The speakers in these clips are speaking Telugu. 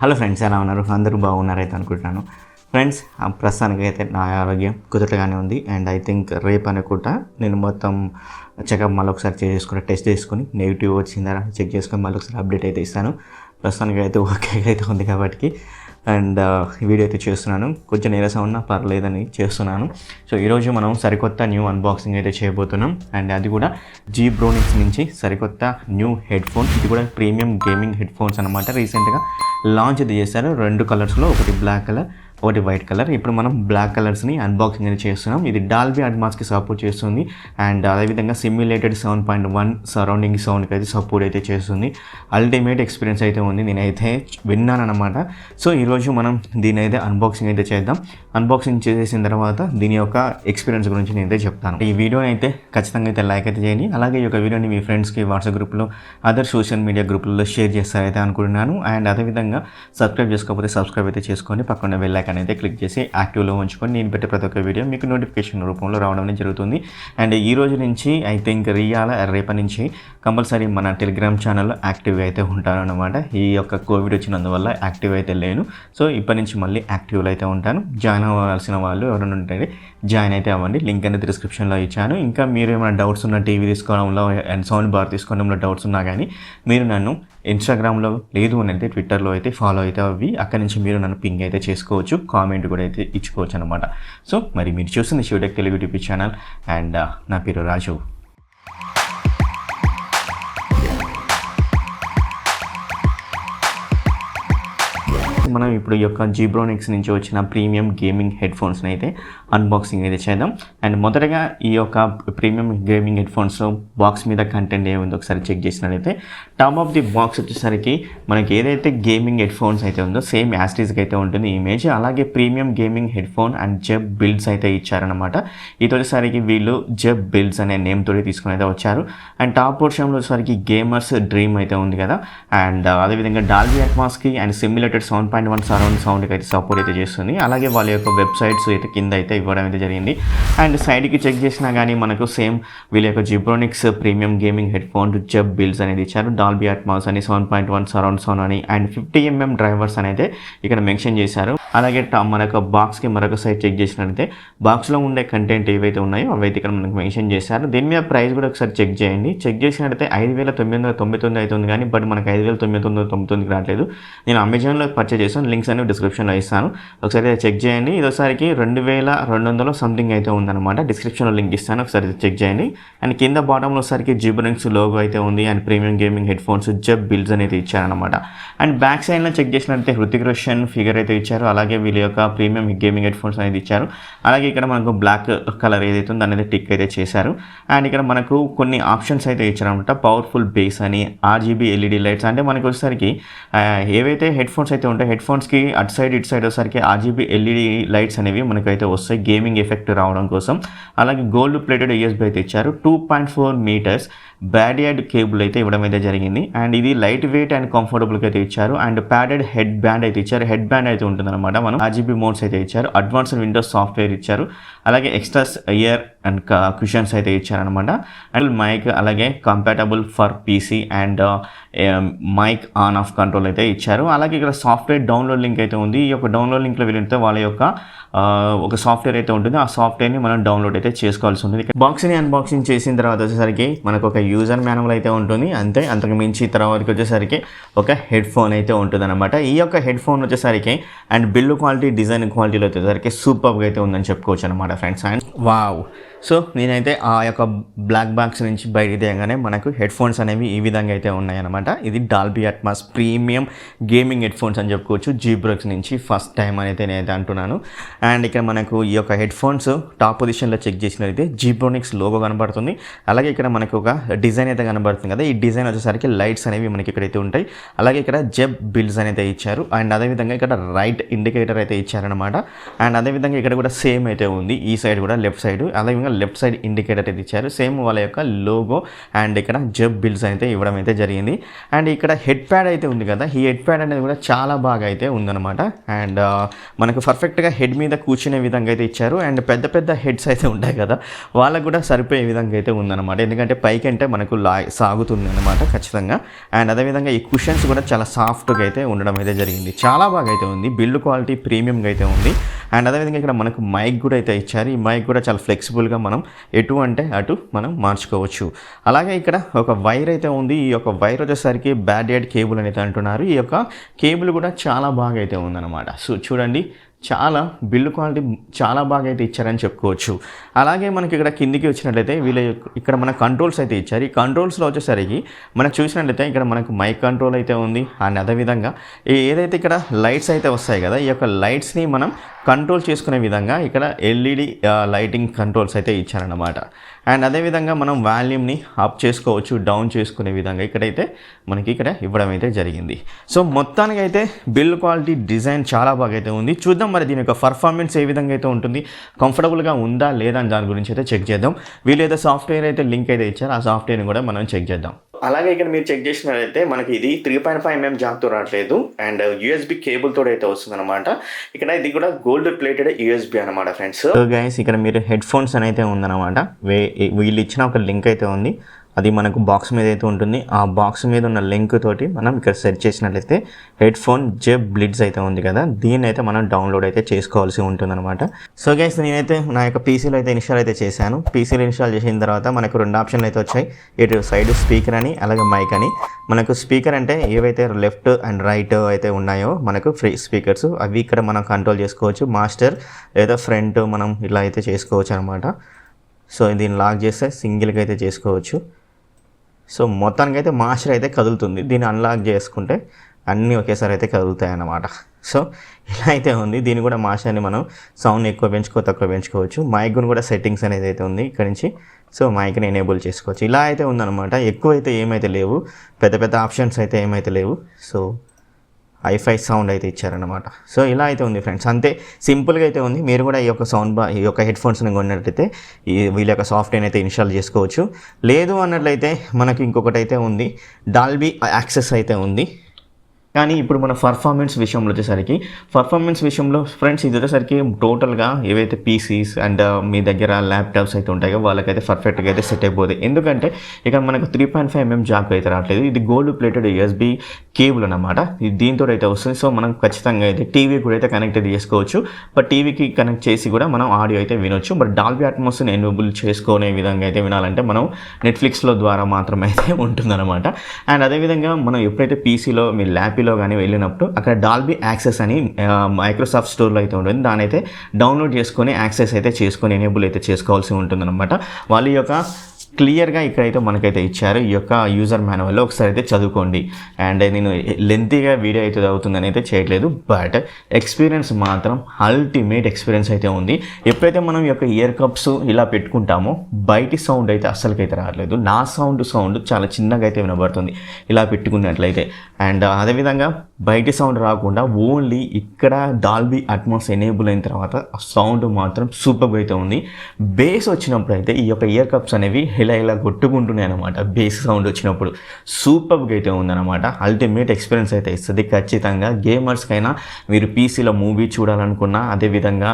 హలో ఫ్రెండ్స్, ఎలా ఉన్నారు? అందరూ బాగున్నారైతే అనుకుంటున్నాను. ఫ్రెండ్స్, ప్రస్తుతానికి అయితే నా ఆరోగ్యం కుదుటగానే ఉంది. అండ్ ఐ థింక్ రేపు అనుకుంటా నేను మొత్తం చెకప్ మళ్ళీ ఒకసారి చేసుకుని టెస్ట్ చేసుకుని నెగిటివ్ వచ్చిందా చెక్ చేసుకొని మళ్ళీ ఒకసారి అప్డేట్ అయితే ఇస్తాను. ప్రస్తుతానికి అయితే ఓకే అయితే ఉంది కాబట్టి అండ్ వీడియో అయితే చేస్తున్నాను. కొంచెం నీరసం ఉన్నా పర్లేదని చేస్తున్నాను. సో ఈరోజు మనం సరికొత్త న్యూ అన్బాక్సింగ్ అయితే చేయబోతున్నాం. అండ్ అది కూడా జీబ్రోనిక్స్ నుంచి సరికొత్త న్యూ హెడ్ఫోన్. ఇది కూడా ప్రీమియం గేమింగ్ హెడ్ఫోన్స్ అనమాట. రీసెంట్గా లాంచ్ అయితే చేశారు 2 కలర్స్లో, ఒకటి బ్లాక్ కలర్, ఒకటి వైట్ కలర్. ఇప్పుడు మనం బ్లాక్ కలర్స్ని అన్బాక్సింగ్ అయితే చేస్తున్నాం. ఇది డాల్బీ అట్మాస్కి సపోర్ట్ చేస్తుంది. అండ్ అదేవిధంగా సిమ్యులేటెడ్ 7.1 సరౌండింగ్ సౌండ్కి అయితే సపోర్ట్ అయితే చేస్తుంది. అల్టిమేట్ ఎక్స్పీరియన్స్ అయితే ఉంది, నేనైతే విన్నాను అనమాట. సో ఈరోజు మనం దీని అయితే అన్బాక్సింగ్ అయితే చేద్దాం. అన్బాక్సింగ్ చేసిన తర్వాత దీని యొక్క ఎక్స్పీరియన్స్ గురించి నేనైతే చెప్తాను. ఈ వీడియోని అయితే ఖచ్చితంగా అయితే లైక్ అయితే చేయండి. అలాగే ఈ యొక్క వీడియోని మీ ఫ్రెండ్స్కి వాట్సాప్ గ్రూప్లో, అదర్ సోషల్ మీడియా గ్రూప్లలో షేర్ చేస్తారైతే అనుకుంటున్నాను. అండ్ అదేవిధంగా సబ్స్క్రైబ్ చేసుకోకపోతే సబ్స్క్రైబ్ అయితే చేసుకోండి. పక్కన బెల్ ఐకాన్ అయితే క్లిక్ చేసి యాక్టివ్లో ఉంచుకొని నేను పెట్టే ప్రతి ఒక్క వీడియో మీకు నోటిఫికేషన్ రూపంలో రావడం జరుగుతుంది. అండ్ ఈ రోజు నుంచి ఐ థింక్ రేపటి నుంచి కంపల్సరీ మన టెలిగ్రామ్ ఛానల్లో యాక్టివ్గా అయితే ఉంటాను అనమాట. ఈ యొక్క కోవిడ్ వచ్చినందువల్ల యాక్టివ్ అయితే లేను. సో ఇప్పటి నుంచి మళ్ళీ యాక్టివ్లో అయితే ఉంటాను. జాయిన్ అవ్వాల్సిన వాళ్ళు ఎవరైనా ఉంటే జాయిన్ అయితే అవ్వండి. లింక్ అనేది డిస్క్రిప్షన్లో ఇచ్చాను. ఇంకా మీరు ఏమైనా డౌట్స్ ఉన్న టీవీ తీసుకోవడంలో అండ్ సౌండ్ బార్ తీసుకోవడంలో డౌట్స్ ఉన్నా కానీ మీరు నన్ను ఇన్స్టాగ్రామ్లో లేదు అని అయితే ట్విట్టర్లో అయితే ఫాలో అయితే అవి అక్కడి నుంచి మీరు నన్ను పింగ్ అయితే చేసుకోవచ్చు, కామెంట్ కూడా అయితే ఇచ్చుకోవచ్చు అనమాట. సో మరి మీరు చూస్తుంది Shivatech Telugu YouTube channel and నా పేరు రాజు. మనం ఇప్పుడు ఈ యొక్క జీబ్రోనిక్స్ నుంచి వచ్చిన ప్రీమియం గేమింగ్ హెడ్ఫోన్స్ని అయితే అన్బాక్సింగ్ అయితే చేద్దాం. అండ్ మొదటగా ఈ యొక్క ప్రీమియం గేమింగ్ హెడ్ఫోన్స్ బాక్స్ మీద కంటెంట్ ఏముందో ఒకసారి చెక్ చేసినట్లయితే టాప్ ఆఫ్ ది బాక్స్ వచ్చేసరికి మనకి ఏదైతే గేమింగ్ హెడ్ఫోన్స్ అయితే ఉందో సేమ్ యాస్టీస్కి అయితే ఉంటుంది ఇమేజ్. అలాగే premium gaming headphone and Jeb builds అయితే ఇచ్చారనమాట. ఇది వచ్చేసరికి వీళ్ళు జెబ్ బిల్డ్స్ అనే నేమ్ తోటి తీసుకుని అయితే వచ్చారు. అండ్ టాప్ పోర్షన్లో వచ్చేసరికి గేమర్స్ డ్రీమ్ అయితే ఉంది కదా. అండ్ అదేవిధంగా డాల్బీ అట్మాస్కి అండ్ సిమ్యులేటెడ్ 7.1 సరౌండ్ సౌండ్కి అయితే సపోర్ట్ అయితే చేస్తుంది. అలాగే వాళ్ళ యొక్క వెబ్సైట్స్ అయితే కింద అయితే ఇవ్వడం అయితే జరిగింది. అండ్ సైడ్కి చెక్ చేసినా కానీ మనకు సేమ్ వీళ్ళ యొక్క Zebronics premium gaming headphone Jeb builds అనేది ఇచ్చారు. డాల్బీ అట్మాస్ అని, 7.1 సరౌండ్ సౌండ్ అని, అండ్ 50mm డ్రైవర్స్ అనేది ఇక్కడ మెన్షన్ చేశారు. అలాగే మనకు బాక్స్కి మరొక సైడ్ చెక్ చేసినట్లయితే బాక్స్లో ఉండే కంటెంట్ ఏవైతే ఉన్నాయో అవైతే ఇక్కడ మనకు మెన్షన్ చేశారు. దీని మీద ప్రైస్ కూడా ఒకసారి చెక్ చేయండి. చెక్ చేసినట్లయితే 5,999 అవుతుంది కానీ బట్ మనకు 5,999 రావట్లేదు. నేను అమెజాన్లో పర్చేజ్ చేశాను. లింక్స్ అనేవి డిస్క్రిప్షన్లో ఇస్తాను, ఒకసారి చెక్ చేయండి. ఇది ఒకసారికి 2,200 సంథింగ్ అయితే ఉందన్నమాట. డిస్క్రిప్షన్లో లింక్ ఇస్తాను, ఒకసారి చెక్ చేయండి. అండ్ కింద బాటంలో ఒకసారికి జీబ్రోనిక్స్ లోగో అయితే ఉంది. And premium gaming headphones Jeb builds అనేది ఇచ్చారనమాట. అండ్ బ్యాక్ సైడ్లో చెక్ చేసినట్లయితే హృతిక్ రోషన్ ఫిగర్ అయితే ఇచ్చారు. అలాగే వీళ్ళ యొక్క ప్రీమియం గేమింగ్ హెడ్ఫోన్స్ అనేది ఇచ్చారు. అలాగే ఇక్కడ మనకు బ్లాక్ కలర్ ఏదైతే ఉందో అనేది టిక్ అయితే చేశారు. అండ్ ఇక్కడ మనకు కొన్ని ఆప్షన్స్ అయితే ఇచ్చారనమాట. పవర్ఫుల్ బేస్ అని, RGB LED లైట్స్. అంటే మనకు వచ్చేసరికి ఏవైతే హెడ్ఫోన్స్ అయితే ఉంటాయో హెడ్ఫోన్స్కి అటు సైడ్ ఇటు సైడ్ వచ్చేసరికి RGB LED లైట్స్ అనేవి మనకైతే వస్తాయి గేమింగ్ ఎఫెక్ట్ రావడం కోసం. అలాగే గోల్డ్ ప్లేటెడ్ USB అయితే ఇచ్చారు. 2.4 మీటర్స్ బ్యాడియాడ్ కేబుల్ అయితే ఇవ్వడం అయితే జరిగింది. అండ్ ఇది లైట్ వెయిట్ అండ్ కంఫర్టబుల్గా అయితే ఇచ్చారు. అండ్ ప్యాడెడ్ హెడ్ బ్యాండ్ అయితే ఇచ్చారు. హెడ్ బ్యాండ్ అయితే ఉంటుందన్నమాట. మనం RGB మోడ్స్ అయితే ఇచ్చారు. అడ్వాన్స్డ్ విండోస్ సాఫ్ట్వేర్ ఇచ్చారు. అలాగే ఎక్స్ట్రా ఇయర్ అండ్ కుషన్స్ అయితే ఇచ్చారనమాట. అండ్ మైక్, అలాగే compatible for PC and mic on off control అయితే ఇచ్చారు. అలాగే ఇక్కడ సాఫ్ట్వేర్ డౌన్లోడ్ లింక్ అయితే ఉంది. ఈ యొక్క డౌన్లోడ్ లింక్లో వెళ్తే వాళ్ళ యొక్క ఒక సాఫ్ట్వేర్ అయితే ఉంటుంది. ఆ సాఫ్ట్వేర్ని మనం డౌన్లోడ్ అయితే చేసుకోవాల్సి ఉంటుంది. బాక్స్ని అన్బాక్సింగ్ చేసిన తర్వాత వచ్చేసరికి మనకు ఒక యూజర్ మాన్యువల్ అయితే ఉంటుంది. అంతే, అంతకు మించి తర్వాత వచ్చేసరికి ఒక హెడ్ ఫోన్ అయితే ఉంటుంది అనమాట. ఈ యొక్క హెడ్ ఫోన్ వచ్చేసరికి అండ్ బిల్డ్ క్వాలిటీ, డిజైన్ క్వాలిటీలో వచ్చేసరికి సూపర్గా అయితే ఉందని చెప్పుకోవచ్చు అనమాట ఫ్రెండ్స్. అండ్ వావ్, సో నేనైతే ఆ యొక్క బ్లాక్ బాక్స్ నుంచి బయటికి తీయగానే మనకు హెడ్ ఫోన్స్ అనేవి ఈ విధంగా అయితే ఉన్నాయన్నమాట. ఇది Dolby Atmos premium gaming head phones అని చెప్పుకోవచ్చు. జీబ్రోనిక్స్ నుంచి ఫస్ట్ టైం అయితే నేనైతే అంటున్నాను. అండ్ ఇక్కడ మనకు ఈ యొక్క హెడ్ ఫోన్స్ టాప్ పొజిషన్లో చెక్ చేసినట్లయితే జీబ్రోనిక్స్ లోగో కనబడుతుంది. అలాగే ఇక్కడ మనకు ఒక డిజైన్ అయితే కనబడుతుంది కదా. ఈ డిజైన్ వచ్చేసరికి లైట్స్ అనేవి మనకి ఇక్కడైతే ఉంటాయి. అలాగే ఇక్కడ జెబ్ బిల్డ్స్ అనేది ఇచ్చారు. అండ్ అదేవిధంగా ఇక్కడ రైట్ ఇండికేటర్ అయితే ఇచ్చారనమాట. అండ్ అదేవిధంగా ఇక్కడ కూడా సేమ్ అయితే ఉంది. ఈ సైడ్ కూడా లెఫ్ట్ సైడ్, అదేవిధంగా లెఫ్ట్ సైడ్ ఇండికేటర్ అయితే ఇచ్చారు. సేమ్ వాళ్ళ యొక్క లోగో అండ్ ఇక్కడ జెబ్ బిల్స్ అయితే ఇవ్వడం అయితే జరిగింది. అండ్ ఇక్కడ హెడ్ ప్యాడ్ అయితే ఉంది కదా, ఈ హెడ్ ప్యాడ్ అనేది కూడా చాలా బాగా అయితే ఉందన్నమాట. అండ్ మనకు పర్ఫెక్ట్గా హెడ్ మీద కూర్చునే విధంగా అయితే ఇచ్చారు. అండ్ పెద్ద పెద్ద హెడ్స్ అయితే ఉంటాయి కదా, వాళ్ళకు కూడా సరిపోయే విధంగా అయితే ఉందన్నమాట. ఎందుకంటే పైకి అంటే మనకు సాగుతుంది అనమాట ఖచ్చితంగా. అండ్ అదేవిధంగా ఈ కుషన్స్ కూడా చాలా సాఫ్ట్గా అయితే ఉండడం అయితే జరిగింది. చాలా బాగా అయితే ఉంది, బిల్డ్ క్వాలిటీ ప్రీమియంగా అయితే ఉంది. అండ్ అదేవిధంగా ఇక్కడ మనకు మైక్ కూడా అయితే ఇచ్చారు. ఈ మైక్ కూడా చాలా ఫ్లెక్సిబుల్గా మనం ఎటు అంటే అటు మనం మార్చుకోవచ్చు. అలాగే ఇక్కడ ఒక వైర్ అయితే ఉంది. ఈ యొక్క వైర్ వచ్చేసరికి బ్యాడ్ కేబుల్ అని అయితే అంటున్నారు. ఈ యొక్క కేబుల్ కూడా చాలా బాగా అయితే ఉందన్నమాట. సో చూడండి, చాలా బిల్డ్ క్వాలిటీ చాలా బాగా అయితే ఇచ్చారని చెప్పుకోవచ్చు. అలాగే మనకి ఇక్కడ కిందికి వచ్చినట్లయితే ఇక్కడ మన కంట్రోల్స్ అయితే ఇచ్చారు. ఈ కంట్రోల్స్లో వచ్చేసరికి మనకు చూసినట్లయితే ఇక్కడ మనకు మైక్ కంట్రోల్ అయితే ఉంది. అండ్ అదేవిధంగా ఏదైతే ఇక్కడ లైట్స్ అయితే వస్తాయి కదా, ఈ యొక్క లైట్స్ని మనం కంట్రోల్ చేసుకునే విధంగా ఇక్కడ ఎల్ఈడి లైటింగ్ కంట్రోల్స్ అయితే ఇచ్చారన్నమాట. అండ్ అదేవిధంగా మనం వాల్యూమ్ని అప్ చేసుకోవచ్చు, డౌన్ చేసుకునే విధంగా ఇక్కడైతే మనకి ఇక్కడ ఇవ్వడం అయితే జరిగింది. సో మొత్తానికి అయితే బిల్డ్ క్వాలిటీ డిజైన్ చాలా బాగా అయితే ఉంది. చూద్దాం మరి దీని యొక్క పర్ఫార్మెన్స్ ఏ విధంగా అయితే ఉంటుంది, కంఫర్టబుల్గా ఉందా లేదా అని దాని గురించి అయితే చెక్ చేద్దాం. వీళ్ళైతే సాఫ్ట్వేర్ అయితే లింక్ అయితే ఇచ్చారు, ఆ సాఫ్ట్వేర్ని కూడా మనం చెక్ చేద్దాం. అలాగే ఇక్కడ మీరు చెక్ చేసినట్లయితే మనకి ఇది 3.5mm జాక్తో రావట్లేదు అండ్ యూఎస్బి కేబుల్తో అయితే వస్తుంది అనమాట. ఇక్కడ ఇది కూడా గోల్డ్ ప్లేటెడ్ యూఎస్బి అనమాట ఫ్రెండ్స్. సో గైస్ ఇక్కడ మీరు హెడ్ ఫోన్స్ అని అయితే ఉందన్నమాట. వీళ్ళు ఇచ్చిన ఒక లింక్ అయితే ఉంది, అది మనకు బాక్స్ మీద అయితే ఉంటుంది. ఆ బాక్స్ మీద ఉన్న లింక్ తోటి మనం ఇక్కడ సెర్చ్ చేసినట్లయితే హెడ్ ఫోన్ జెబ్ బ్లిట్స్ అయితే ఉంది కదా, దీన్ని అయితే మనం డౌన్లోడ్ అయితే చేసుకోవాల్సి ఉంటుందన్నమాట. సో గైస్ నేనైతే నా యొక్క పీసీలో అయితే ఇన్స్టాల్ అయితే చేశాను. పీసీలో ఇన్స్టాల్ చేసిన తర్వాత మనకు 2 ఆప్షన్లు అయితే వచ్చాయి. ఇటు సైడ్ స్పీకర్ అని, అలాగే మైక్ అని. మనకు స్పీకర్ అంటే ఏవైతే లెఫ్ట్ అండ్ రైట్ అయితే ఉన్నాయో మనకు ఫ్రీ స్పీకర్స్, అవి ఇక్కడ మనం కంట్రోల్ చేసుకోవచ్చు. మాస్టర్ లేదా ఫ్రంట్ మనం ఇలా అయితే చేసుకోవచ్చు అనమాట. సో దీన్ని లాక్ చేస్తే సింగిల్గా అయితే చేసుకోవచ్చు. సో మొత్తానికి అయితే మాస్టర్ అయితే కదులుతుంది. దీన్ని అన్లాక్ చేసుకుంటే అన్నీ ఒకేసారి అయితే కదులుతాయి అన్నమాట. సో ఇలా అయితే ఉంది. దీన్ని కూడా మాస్టర్ని మనం సౌండ్ ఎక్కువ తక్కువ పెంచుకోవచ్చు. మైక్ని కూడా సెట్టింగ్స్ అనేది అయితే ఉంది ఇక్కడ నుంచి. సో మైక్ని ఎనేబుల్ చేసుకోవచ్చు. ఇలా అయితే ఉందన్నమాట. ఎక్కువ అయితే ఏమైతే లేవు, పెద్ద ఆప్షన్స్ అయితే ఏమైతే లేవు. సో హైఫై సౌండ్ అయితే ఇచ్చారనమాట. సో ఇలా అయితే ఉంది ఫ్రెండ్స్, అంతే సింపుల్గా అయితే ఉంది. మీరు కూడా ఈ యొక్క ఈ యొక్క హెడ్ ఫోన్స్ని కొన్నట్లయితే వీళ్ళ యొక్క సాఫ్ట్వేర్ అయితే ఇన్స్టాల్ చేసుకోవచ్చు. లేదు అన్నట్లయితే మనకి ఇంకొకటి అయితే ఉంది, డాల్బీ యాక్సెస్ అయితే ఉంది. కానీ ఇప్పుడు మన పర్ఫార్మెన్స్ విషయంలో వచ్చేసరికి ఫ్రెండ్స్ ఇది వచ్చేసరికి టోటల్గా ఏవైతే పీసీస్ అండ్ మీ దగ్గర ల్యాప్టాప్స్ అయితే ఉంటాయో వాళ్ళకైతే పర్ఫెక్ట్గా అయితే సెట్ అయిపోతుంది. ఎందుకంటే ఇక మనకు 3.5mm జాక్ అయితే రావట్లేదు, ఇది గోల్డ్ ప్లేటెడ్ యూఎస్బి కేబుల్ అనమాట. ఇది దీంతో అయితే వస్తుంది. సో మనం ఖచ్చితంగా అయితే టీవీ కూడా అయితే కనెక్ట్ అయితే చేసుకోవచ్చు. బట్ టీవీకి కనెక్ట్ చేసి కూడా మనం ఆడియో అయితే వినొచ్చు. బట్ డాల్బీ అట్మాస్ని ఎనేబుల్ చేసుకునే విధంగా అయితే వినాలంటే మనం నెట్ఫ్లిక్స్లో ద్వారా మాత్రమే అయితే ఉంటుందన్నమాట. అండ్ అదేవిధంగా మనం ఎప్పుడైతే పీసీలో మీ ల్యాప్లో కానీ వెళ్ళినప్పుడు అక్కడ డాల్బీ యాక్సెస్ అని మైక్రోసాఫ్ట్ స్టోర్లో అయితే ఉంటుంది, దాని అయితే డౌన్లోడ్ చేసుకొని యాక్సెస్ అయితే చేసుకొని ఎనేబుల్ అయితే చేసుకోవాల్సి ఉంటుందన్నమాట. వాళ్ళ యొక్క క్లియర్గా ఇక్కడైతే మనకైతే ఇచ్చారు. ఈ యొక్క యూజర్ మాన్యువల్లో ఒకసారి అయితే చదువుకోండి. అండ్ నేను లెంతీగా వీడియో అయితే అవుతుందని అయితే చేయట్లేదు, బట్ ఎక్స్పీరియన్స్ మాత్రం అల్టిమేట్ ఎక్స్పీరియన్స్ అయితే ఉంది. ఎప్పుడైతే మనం ఈ యొక్క ఇయర్ కప్స్ ఇలా పెట్టుకుంటామో బయటి సౌండ్ అయితే అస్సలకైతే రావట్లేదు. నా సౌండ్ చాలా చిన్నగా అయితే వినబడుతుంది ఇలా పెట్టుకున్నట్లయితే. అండ్ అదేవిధంగా బయటి సౌండ్ రాకుండా ఓన్లీ ఇక్కడ డాల్బీ అట్మాస్ ఎనేబుల్ అయిన తర్వాత సౌండ్ మాత్రం సూపర్గా అయితే ఉంది. బేస్ వచ్చినప్పుడు అయితే ఈ యొక్క ఇయర్ కప్స్ అనేవి ఇలా కొట్టుకుంటున్నాయి అనమాట. బేస్ సౌండ్ వచ్చినప్పుడు సూపర్గా అయితే ఉందన్నమాట. అల్టిమేట్ ఎక్స్పీరియన్స్ అయితే ఇస్తుంది ఖచ్చితంగా. గేమర్స్కైనా మీరు పీసీలో మూవీ చూడాలనుకున్నా, అదేవిధంగా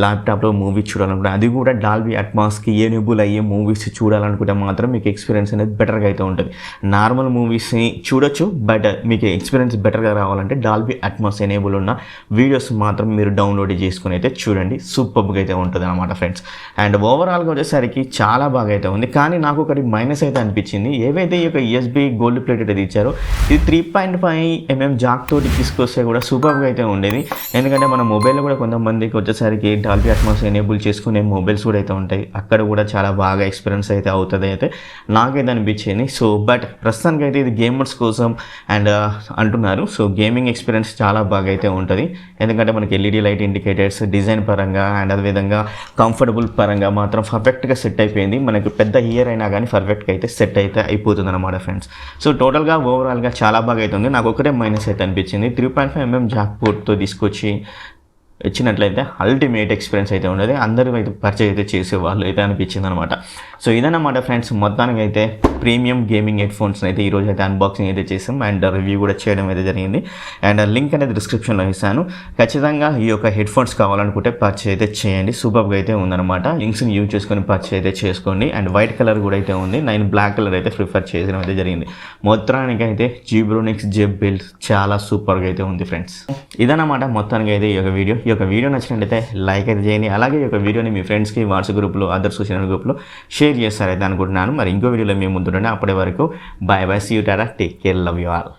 ల్యాప్టాప్లో మూవీ చూడాలనుకున్నా, అది కూడా డాల్బీ అట్మాస్కి ఎనేబుల్ అయ్యే మూవీస్ చూడాలనుకుంటే మాత్రం మీకు ఎక్స్పీరియన్స్ అనేది బెటర్గా అయితే ఉంటుంది. నార్మల్ మూవీస్ని చూడొచ్చు, బట్ మీకు ఎక్స్పీరియన్స్ బెటర్గా రావాలంటే డాల్బీ అట్మాస్ ఎనేబుల్ ఉన్న వీడియోస్ మాత్రం మీరు డౌన్లోడ్ చేసుకుని అయితే చూడండి. సూపర్గా అయితే ఉంటుంది అనమాట ఫ్రెండ్స్. అండ్ ఓవరాల్గా వచ్చేసరికి చాలా బాగా అయితే ఉంది. కానీ నాకు ఒకటి మైనస్ అయితే అనిపించింది. ఏవైతే ఈ యొక్క యూఎస్బి గోల్డ్ ప్లేటెడ్ అయితే ఇచ్చారో ఇది 3.5mm జాక్ తోటి తీసుకొస్తే కూడా సూపర్గా అయితే ఉండేది. ఎందుకంటే మన మొబైల్లో కూడా కొంతమందికి వచ్చేసరికి డాల్బీ అట్మాస్ ఎనేబుల్ చేసుకునే మొబైల్స్ కూడా అయితే ఉంటాయి, అక్కడ కూడా చాలా బాగా ఎక్స్పీరియన్స్ అయితే అవుతుంది అయితే నాకైతే అనిపించింది. సో బట్ ప్రస్తుతానికి అయితే ఇది గేమర్స్ కోసం అండ్ అంటున్నారు. సో గేమింగ్ ఎక్స్పీరియన్స్ చాలా బాగా అయితే ఉంటుంది. ఎందుకంటే మనకి ఎల్ఈడి లైట్ ఇండికేటర్స్ డిజైన్ పరంగా అండ్ అదేవిధంగా కంఫర్టబుల్ పరంగా మాత్రం పర్ఫెక్ట్గా సెట్ అయిపోయింది. మనకి పెద్ద ఇయర్ అయినా కానీ పర్ఫెక్ట్గా అయితే సెట్ అయితే అయిపోతుంది అనమాట ఫ్రెండ్స్. సో టోటల్గా ఓవరాల్గా చాలా బాగా అవుతుంది. నాకు ఒకటే మైనస్ అయితే అనిపించింది, 3.5mm జాక్ పోర్ట్తో తీసుకొచ్చి వచ్చినట్లయితే అల్టిమేట్ ఎక్స్పీరియన్స్ అయితే ఉండేది. అందరూ అయితే పర్చేజ్ అయితే చేసేవాళ్ళు అయితే అనిపించింది అనమాట. సో ఇదన్నమాట ఫ్రెండ్స్, మొత్తానికి అయితే ప్రీమియం గేమింగ్ హెడ్ఫోన్స్ అయితే ఈరోజు అయితే అన్బాక్సింగ్ అయితే చేసాం అండ్ రివ్యూ కూడా చేయడం అయితే జరిగింది. అండ్ లింక్ అనేది డిస్క్రిప్షన్లో ఇస్తాను. ఖచ్చితంగా ఈ యొక్క హెడ్ఫోన్స్ కావాలనుకుంటే పర్చేజ్ అయితే చేయండి. సూపర్గా అయితే ఉందన్నమాట. లింక్స్ని యూజ్ చేసుకొని పర్చేజ్ అయితే చేసుకోండి. అండ్ వైట్ కలర్ కూడా అయితే ఉంది. నేను బ్లాక్ కలర్ అయితే ప్రిఫర్ చేయడం అయితే జరిగింది. మొత్తానికి అయితే జీబ్రోనిక్స్ జెబ్ బిల్డ్స్ చాలా సూపర్గా అయితే ఉంది ఫ్రెండ్స్. ఇదన్నమాట మొత్తానికి అయితే ఈ యొక్క వీడియో నచ్చినట్లయితే లైక్ అయితే చేయండి. అలాగే ఈ యొక్క వీడియోని మీ ఫ్రెండ్స్కి వాట్సాప్ గ్రూప్లో అదర్ సోషల్ గ్రూప్లో షేర్ చేస్తారైతే అనుకుంటున్నాను. మరి ఇంకో వీడియోలో మేము ముందుంటే అప్పటి వరకు బాయ్ బాయ్, సీ యూ టాటా, take care, love you all.